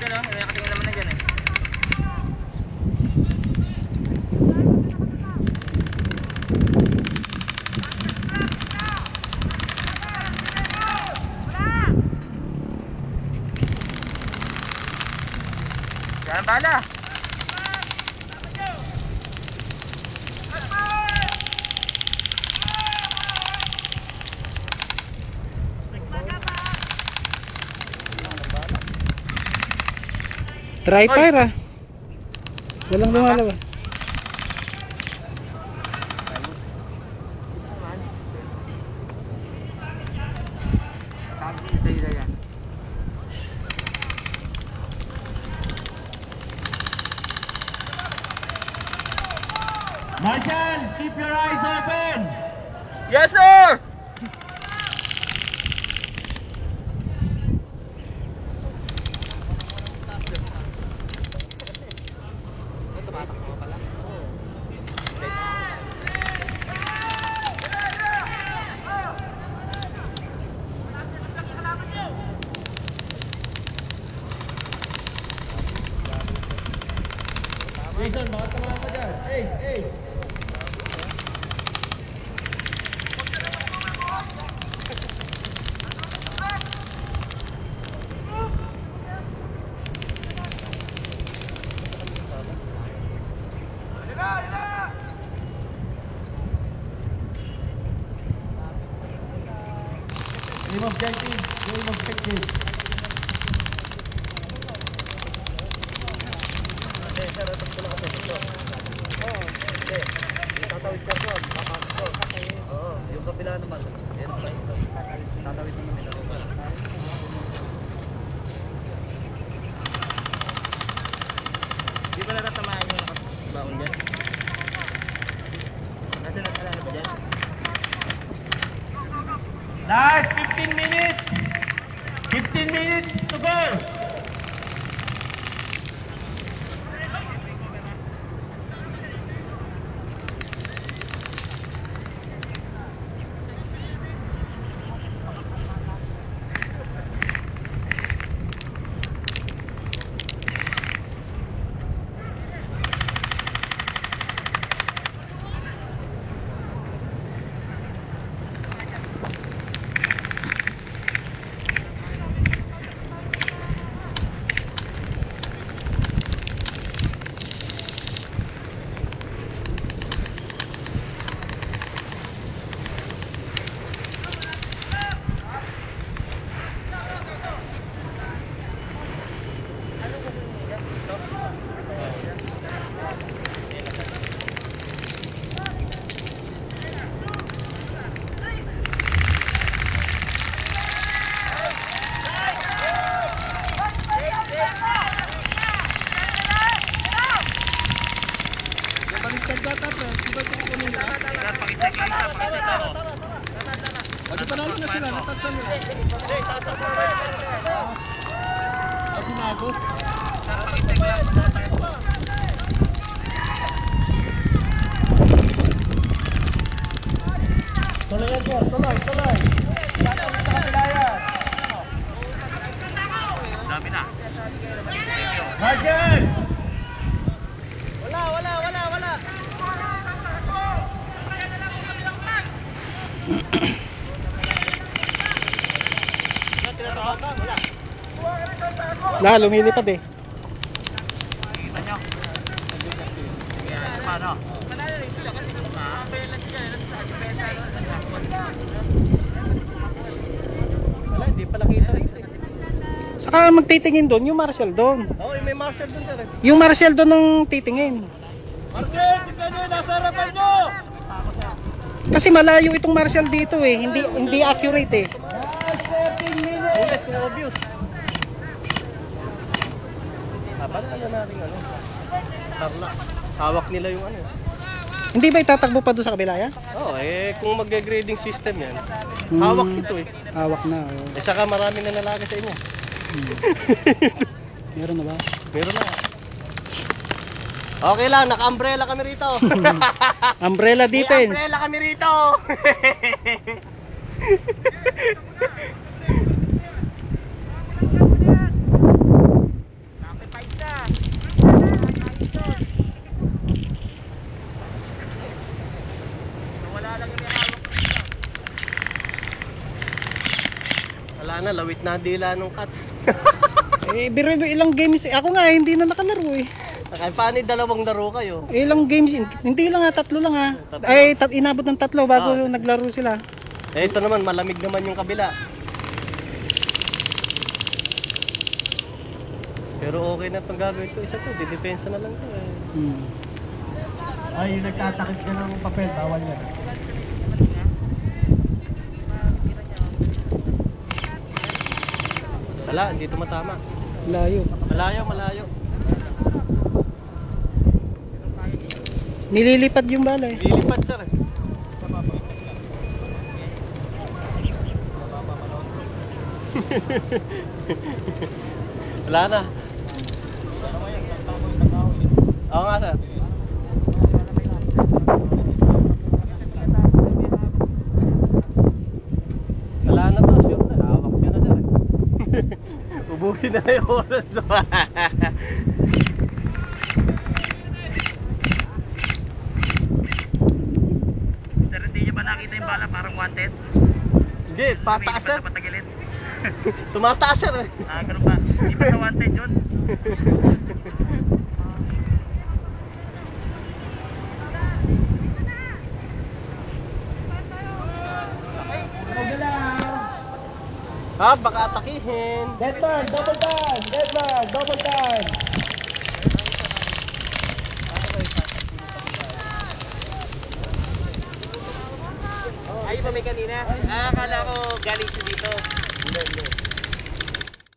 no? May nakatingin naman na dyan eh. Yan bala. Try fire ah. Walang lumalabas. Marshals, keep your eyes open. Yes sir! Jason, baka tumakas ka dyan. Ace, ace. Game objective, game objective. Tatawid ka doon, papasok doon. Oo, yung kabila naman. Yan pala ito. Tatawid naman nila rin. Di ba natatamaan yung nakabaon dyan? Kasi natalala ba dyan? Last 15 minutes. 15 minutes to go. Tuloy yan, sir. Tuloy, tuloy. Sa kabila yan. Dami na. Margins! Wala. Wala, lumilipad eh. Kita nyo. Paano? Wala, hindi pala kita rito eh. Saka magtitingin doon, yung Marshall doon. Oo, may marshal dun sir. Yung Marshall doon ang titingin. Marshal, tignan nyo, nasa harapan nyo! Kasi malayo itong Marshall dito eh, hindi accurate eh. Yes, kung obvious. Paano natin tarla. Hawak nila yung ano. Hindi ba itatakbo pa doon sa kabila yan? Oo, kung mag-grading system yan, hawak ito eh. Hawak na. Oh. Saka marami na nalaga sa inyo. Meron na ba? Meron na. Okay lang, naka-umbrella kami rito. Umbrella defense. May umbrella kami rito. gitna dila nung catch. Biro ilang games, ako nga hindi na nakalaro eh. Ay, paano dalawang laro kayo? Ilang games, hindi lang tatlo lang Tatlo. Ay, inabot ng tatlo bago Ah. naglaro sila. Eh, ito naman, malamig naman yung kabila. Pero okay na itong gagawin ko. Isa to, didepensa na lang to eh. Ay, yung nagtatakip ka ng papel, bawal yan. Wala, hindi tumatama. Layo. Malayo. Nililipad yung bala eh. Lilipad sir eh. Wala na. Oo nga sir. Wala na to, sure na. Hawak nyo na sir eh. Ubusin na yung oras to. Sir, hindi niyo ba nakita yung bala parang wanted? Hindi, pataas sir. Patagilid. Tumataas sir eh. Ah, ganun ba? Hindi ba sa wanted yun? Ha, baka atakihin. Deadman, double time! Deadman, double time! Ay, ba may kanina? Ah, akala ko galing siya dito. Hindi.